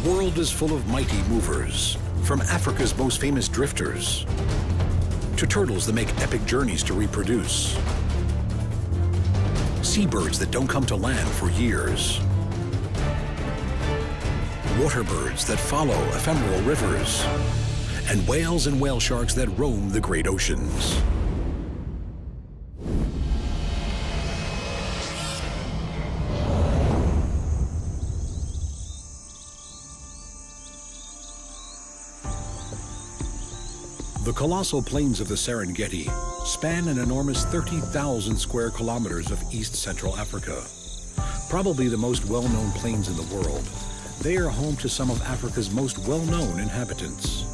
world is full of mighty movers, from Africa's most famous drifters to turtles that make epic journeys to reproduce, seabirds that don't come to land for years, water birds that follow ephemeral rivers, and whales and whale sharks that roam the great oceans. The colossal plains of the Serengeti span an enormous 30,000 square kilometers of East Central Africa. Probably the most well-known plains in the world, they are home to some of Africa's most well-known inhabitants.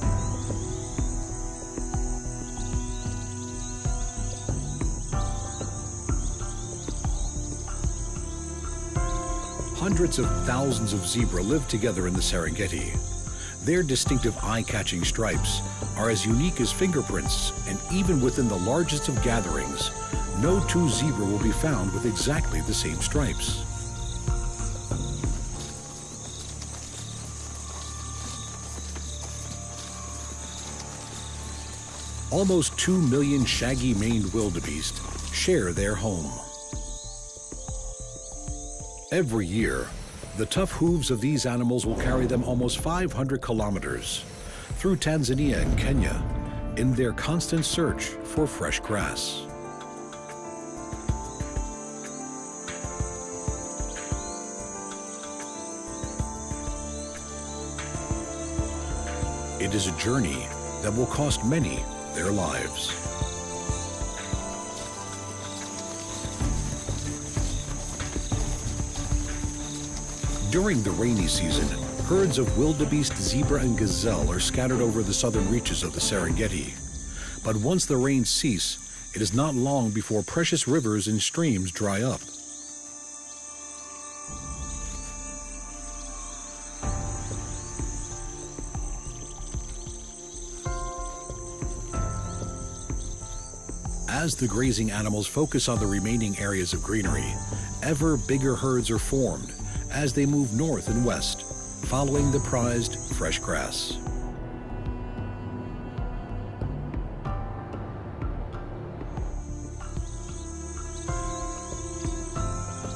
Hundreds of thousands of zebra live together in the Serengeti. Their distinctive eye-catching stripes are as unique as fingerprints, and even within the largest of gatherings, no two zebra will be found with exactly the same stripes. Almost 2 million shaggy-maned wildebeest share their home. Every year, the tough hooves of these animals will carry them almost 500 kilometers through Tanzania and Kenya in their constant search for fresh grass. It is a journey that will cost many their lives. During the rainy season, herds of wildebeest, zebra, and gazelle are scattered over the southern reaches of the Serengeti. But once the rains cease, it is not long before precious rivers and streams dry up. As the grazing animals focus on the remaining areas of greenery, ever bigger herds are formed as they move north and west, following the prized fresh grass.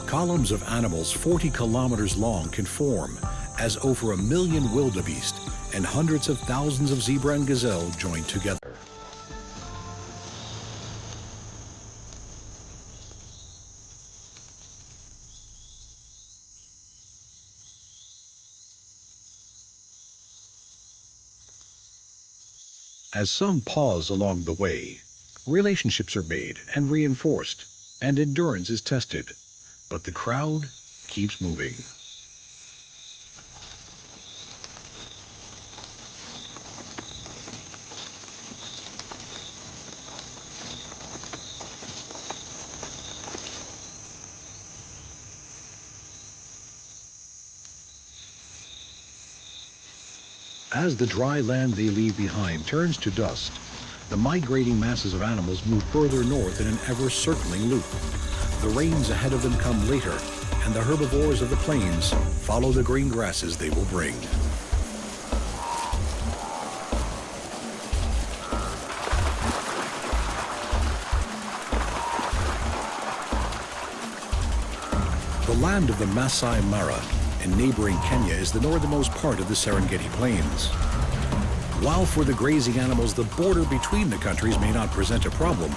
Columns of animals 40 kilometers long can form as over 1 million wildebeest and hundreds of thousands of zebra and gazelle join together. As some pause along the way, relationships are made and reinforced, and endurance is tested, but the crowd keeps moving. As the dry land they leave behind turns to dust, the migrating masses of animals move further north in an ever-circling loop. The rains ahead of them come later, and the herbivores of the plains follow the green grasses they will bring. The land of the Masai Mara in neighboring Kenya is the northernmost part of the Serengeti Plains. While for the grazing animals the border between the countries may not present a problem,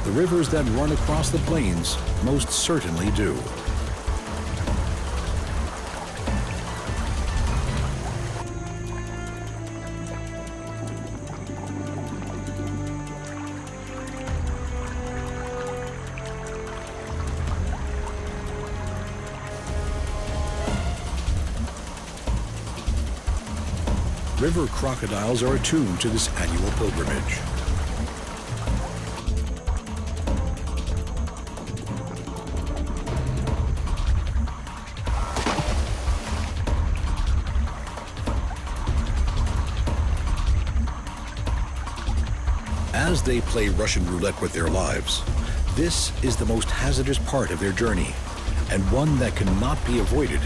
the rivers that run across the plains most certainly do. River crocodiles are attuned to this annual pilgrimage. As they play Russian roulette with their lives, this is the most hazardous part of their journey, and one that cannot be avoided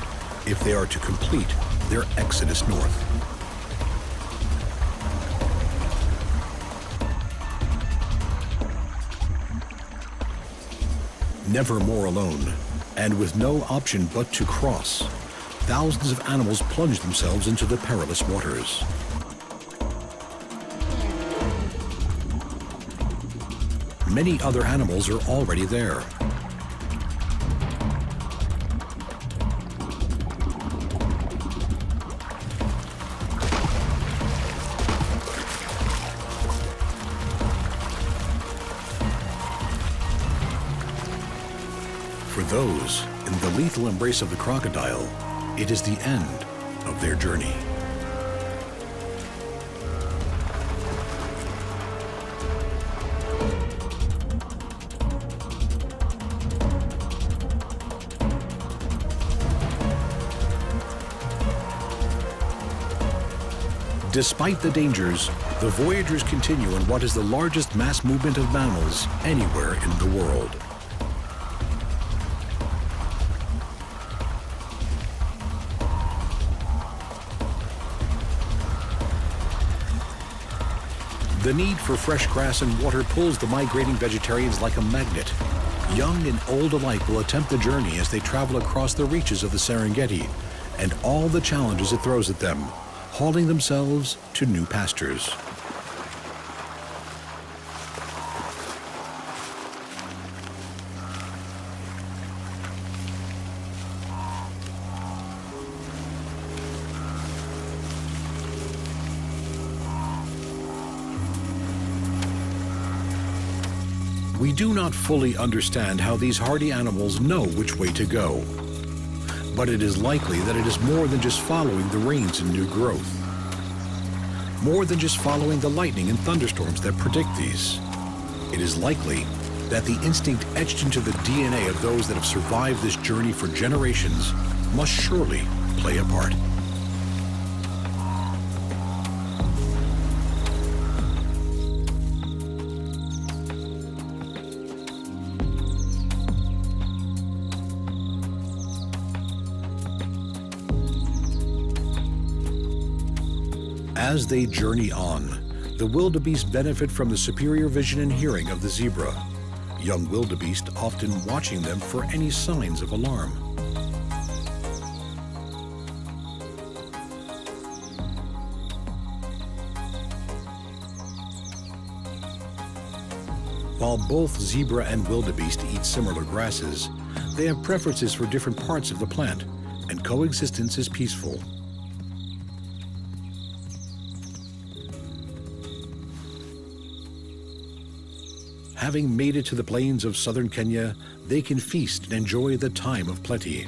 if they are to complete their exodus north. Never more alone, and with no option but to cross, thousands of animals plunge themselves into the perilous waters. Many other animals are already there. For those in the lethal embrace of the crocodile, it is the end of their journey. Despite the dangers, the voyagers continue in what is the largest mass movement of mammals anywhere in the world. The need for fresh grass and water pulls the migrating vegetarians like a magnet. Young and old alike will attempt the journey as they travel across the reaches of the Serengeti and all the challenges it throws at them, hauling themselves to new pastures. We do not fully understand how these hardy animals know which way to go. But it is likely that it is more than just following the rains and new growth. More than just following the lightning and thunderstorms that predict these. It is likely that the instinct etched into the DNA of those that have survived this journey for generations must surely play a part. As they journey on, the wildebeest benefit from the superior vision and hearing of the zebra, young wildebeest often watching them for any signs of alarm. While both zebra and wildebeest eat similar grasses, they have preferences for different parts of the plant, and coexistence is peaceful. Having made it to the plains of southern Kenya, they can feast and enjoy the time of plenty.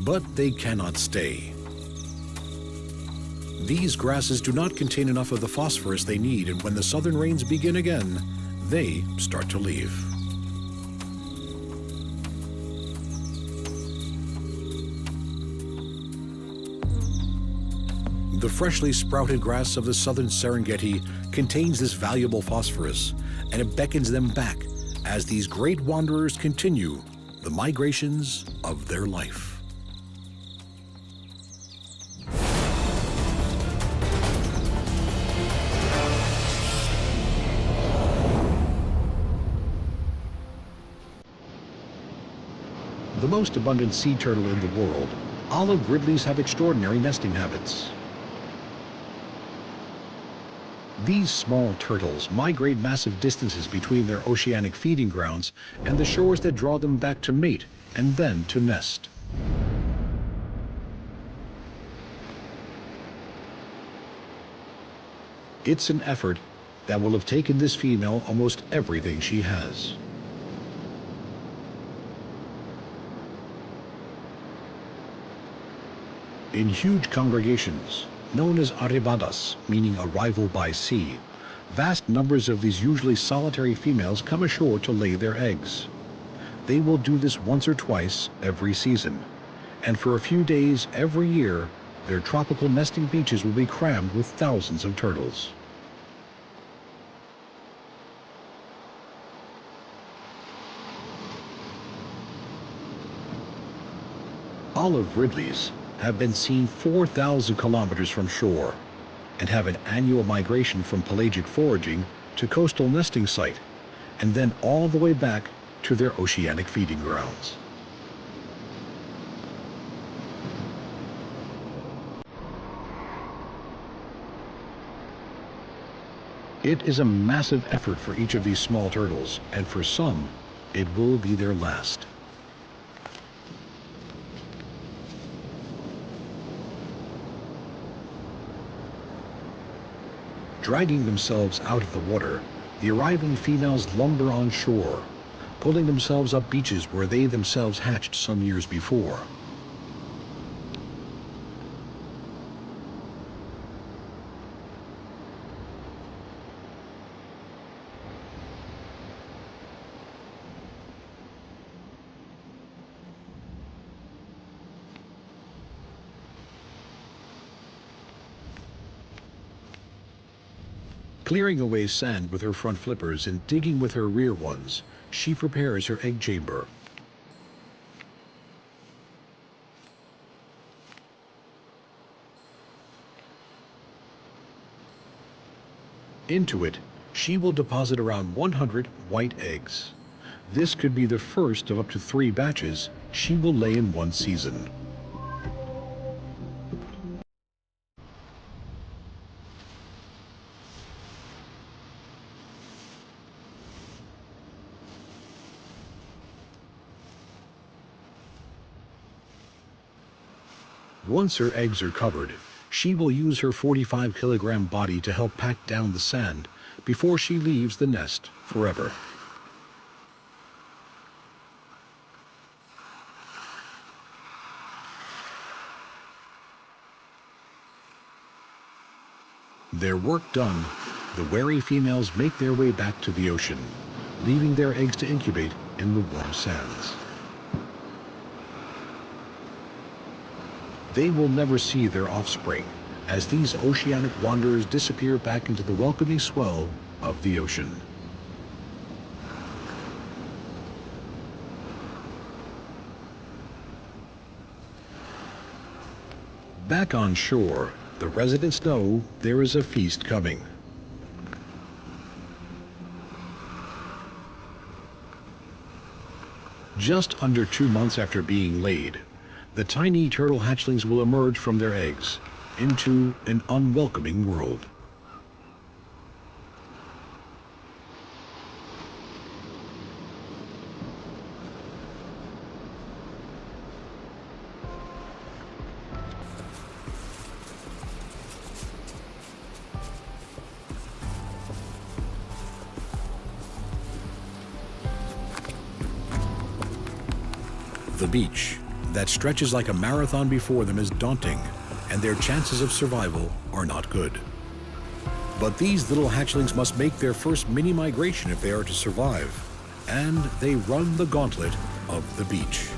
But they cannot stay. These grasses do not contain enough of the phosphorus they need, and when the southern rains begin again, they start to leave. The freshly sprouted grass of the southern Serengeti contains this valuable phosphorus, and it beckons them back as these great wanderers continue the migrations of their life. The most abundant sea turtle in the world, olive ridleys have extraordinary nesting habits. These small turtles migrate massive distances between their oceanic feeding grounds and the shores that draw them back to mate and then to nest. It's an effort that will have taken this female almost everything she has. In huge congregations, known as arribadas, meaning arrival by sea, vast numbers of these usually solitary females come ashore to lay their eggs. They will do this once or twice every season, and for a few days every year, their tropical nesting beaches will be crammed with thousands of turtles. Olive ridleys have been seen 4,000 kilometers from shore and have an annual migration from pelagic foraging to coastal nesting site, and then all the way back to their oceanic feeding grounds. It is a massive effort for each of these small turtles, and for some, it will be their last. Dragging themselves out of the water, the arriving females lumber on shore, pulling themselves up beaches where they themselves hatched some years before. Clearing away sand with her front flippers and digging with her rear ones, she prepares her egg chamber. Into it, she will deposit around 100 white eggs. This could be the first of up to 3 batches she will lay in one season. Once her eggs are covered, she will use her 45-kilogram body to help pack down the sand before she leaves the nest forever. Their work done, the wary females make their way back to the ocean, leaving their eggs to incubate in the warm sands. They will never see their offspring as these oceanic wanderers disappear back into the welcoming swell of the ocean. Back on shore, the residents know there is a feast coming. Just under 2 months after being laid, the tiny turtle hatchlings will emerge from their eggs into an unwelcoming world. The beach that stretches like a marathon before them is daunting, and their chances of survival are not good. But these little hatchlings must make their first mini migration if they are to survive, and they run the gauntlet of the beach.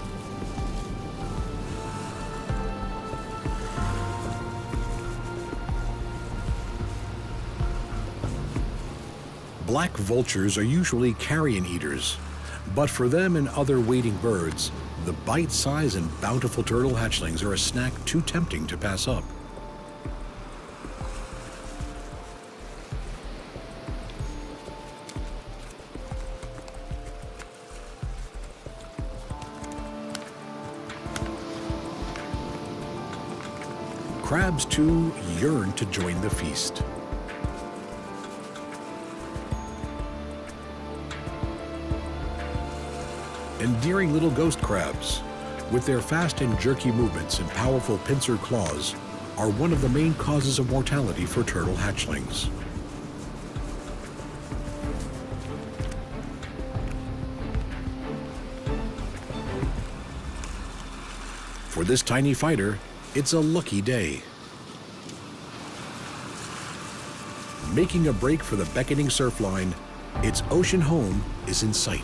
Black vultures are usually carrion eaters, but for them and other wading birds, the bite-sized and bountiful turtle hatchlings are a snack too tempting to pass up. Crabs, too, yearn to join the feast. Endearing little ghost crabs, with their fast and jerky movements and powerful pincer claws, are one of the main causes of mortality for turtle hatchlings. For this tiny fighter, it's a lucky day. Making a break for the beckoning surf line, its ocean home is in sight.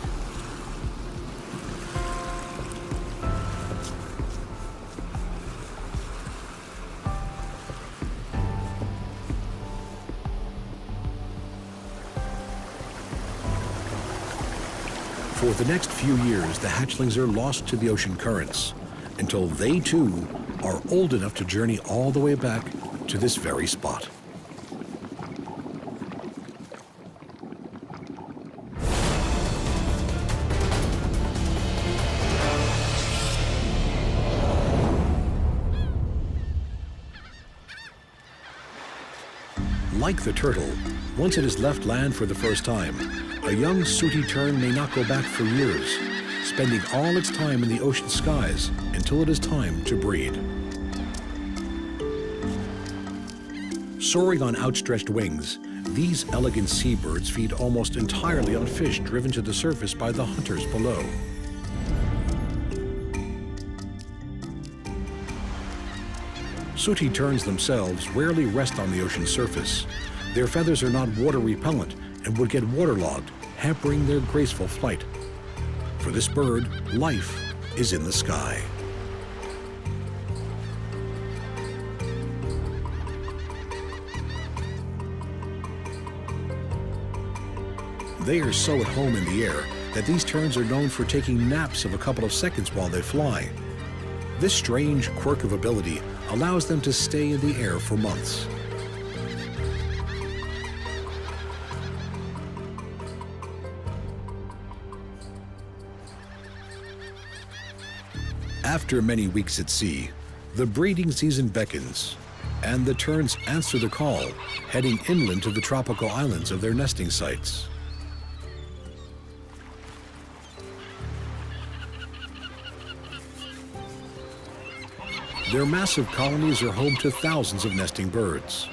For the next few years, the hatchlings are lost to the ocean currents. until they too are old enough to journey all the way back to this very spot. Like the turtle, once it has left land for the first time, a young sooty tern may not go back for years, spending all its time in the ocean skies until it is time to breed. Soaring on outstretched wings, these elegant seabirds feed almost entirely on fish driven to the surface by the hunters below. Sooty terns themselves rarely rest on the ocean surface. Their feathers are not water repellent and would get waterlogged, hampering their graceful flight. For this bird, life is in the sky. They are so at home in the air that these terns are known for taking naps of a couple of seconds while they fly. This strange quirk of ability allows them to stay in the air for months. After many weeks at sea, the breeding season beckons, and the terns answer the call, heading inland to the tropical islands of their nesting sites. Their massive colonies are home to thousands of nesting birds.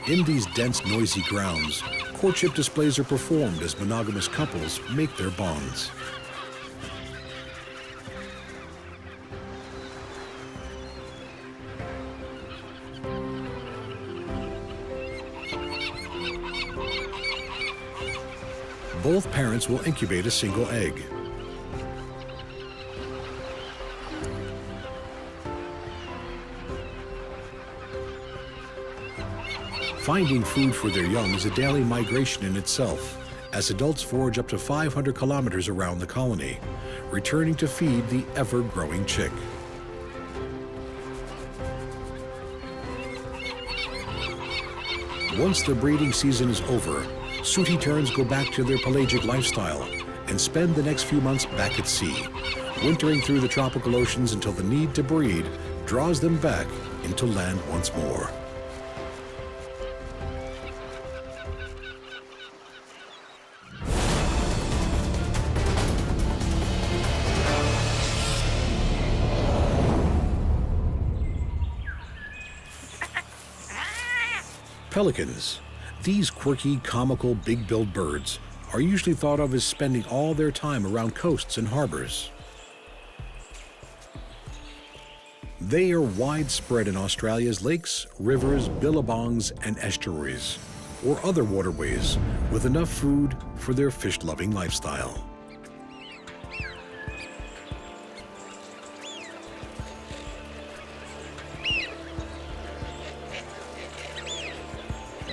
In these dense, noisy grounds, courtship displays are performed as monogamous couples make their bonds. Both parents will incubate a single egg. Finding food for their young is a daily migration in itself, as adults forage up to 500 kilometers around the colony, returning to feed the ever-growing chick. Once the breeding season is over, sooty terns go back to their pelagic lifestyle and spend the next few months back at sea, wintering through the tropical oceans until the need to breed draws them back into land once more. Pelicans. These quirky, comical, big-billed birds are usually thought of as spending all their time around coasts and harbors. They are widespread in Australia's lakes, rivers, billabongs, and estuaries, or other waterways with enough food for their fish-loving lifestyle.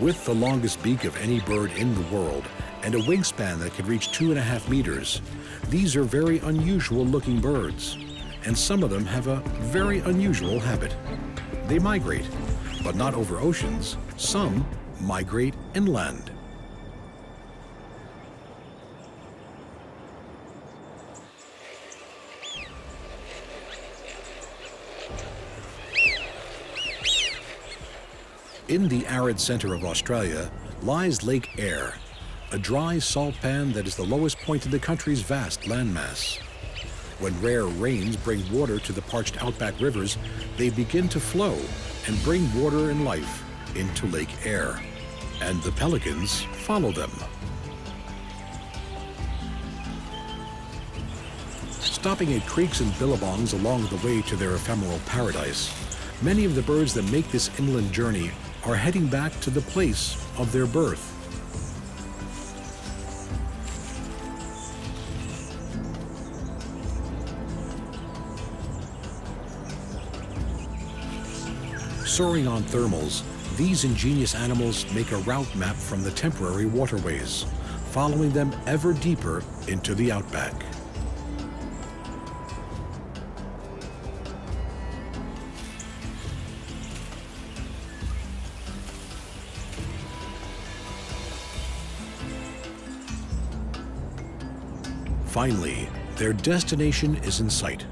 With the longest beak of any bird in the world and a wingspan that can reach 2.5 meters, these are very unusual looking birds, and some of them have a very unusual habit. They migrate, but not over oceans. Some migrate inland. In the arid center of Australia lies Lake Eyre, a dry salt pan that is the lowest point in the country's vast landmass. When rare rains bring water to the parched outback rivers, they begin to flow and bring water and life into Lake Eyre, and the pelicans follow them. Stopping at creeks and billabongs along the way to their ephemeral paradise, many of the birds that make this inland journey are heading back to the place of their birth. Soaring on thermals, these ingenious animals make a route map from the temporary waterways, following them ever deeper into the outback. Finally, their destination is in sight.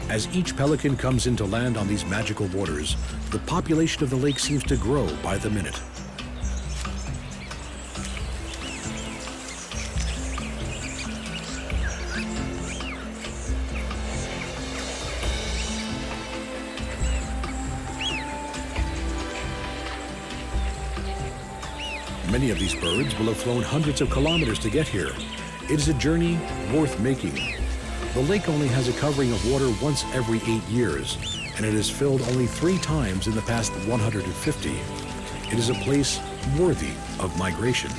As each pelican comes in to land on these magical waters, the population of the lake seems to grow by the minute. Many of these birds will have flown hundreds of kilometers to get here. It is a journey worth making. The lake only has a covering of water once every 8 years, and it is filled only 3 times in the past 150. It is a place worthy of migration.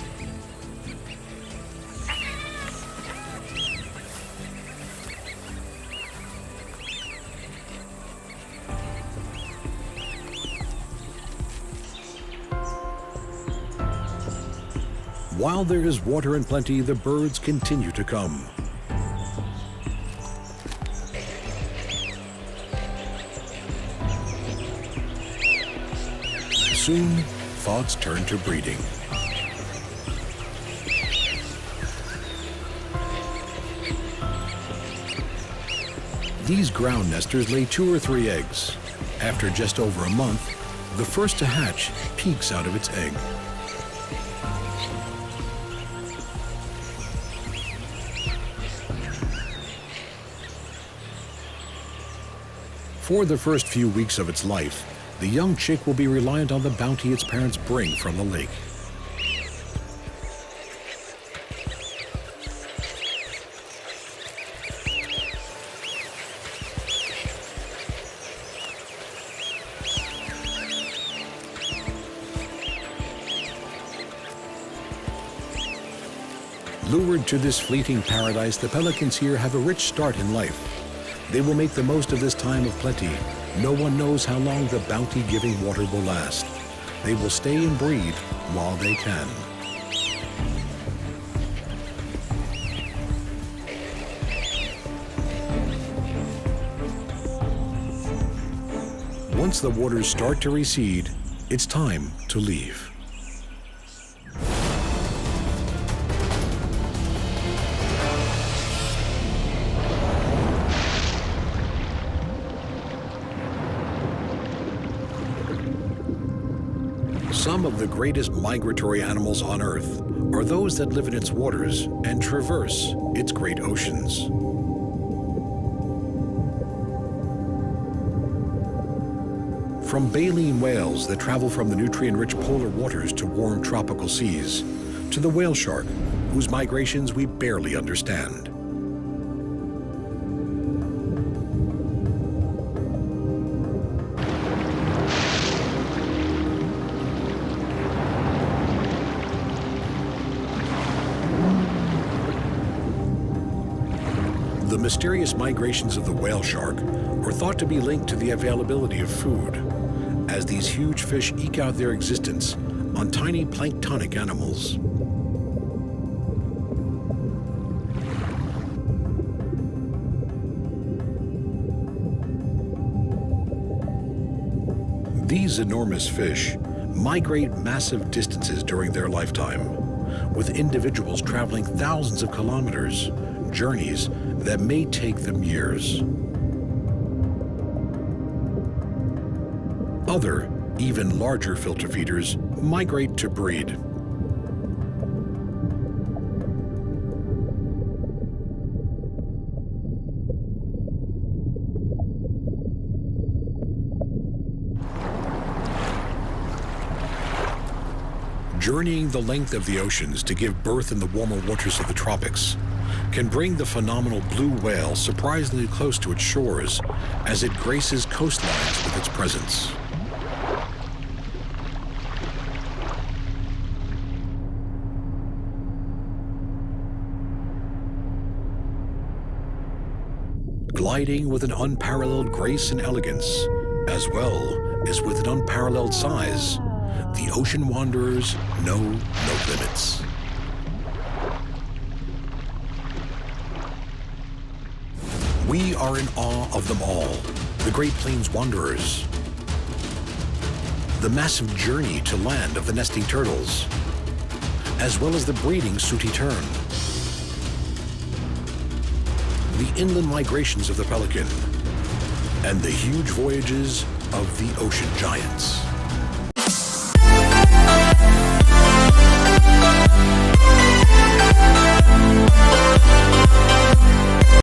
While there is water in plenty, the birds continue to come. Soon, thoughts turn to breeding. These ground nesters lay 2 or 3 eggs. After just over a month, the first to hatch peeks out of its egg. For the first few weeks of its life, the young chick will be reliant on the bounty its parents bring from the lake. Lured to this fleeting paradise, the pelicans here have a rich start in life. They will make the most of this time of plenty. No one knows how long the bounty-giving water will last. They will stay and breed while they can. Once the waters start to recede, it's time to leave. Some of the greatest migratory animals on Earth are those that live in its waters and traverse its great oceans. From baleen whales that travel from the nutrient-rich polar waters to warm tropical seas, to the whale shark, whose migrations we barely understand. The mysterious migrations of the whale shark are thought to be linked to the availability of food, as these huge fish eke out their existence on tiny planktonic animals. These enormous fish migrate massive distances during their lifetime, with individuals traveling thousands of kilometers, journeys that may take them years. Other, even larger filter feeders migrate to breed. Journeying the length of the oceans to give birth in the warmer waters of the tropics can bring the phenomenal blue whale surprisingly close to its shores as it graces coastlines with its presence. Gliding with an unparalleled grace and elegance, as well as with an unparalleled size, the ocean wanderers know no limits. We are in awe of them all, the Great Plains wanderers. the massive journey to land of the nesting turtles, as well as the breeding sooty tern, the inland migrations of the pelican, and the huge voyages of the ocean giants.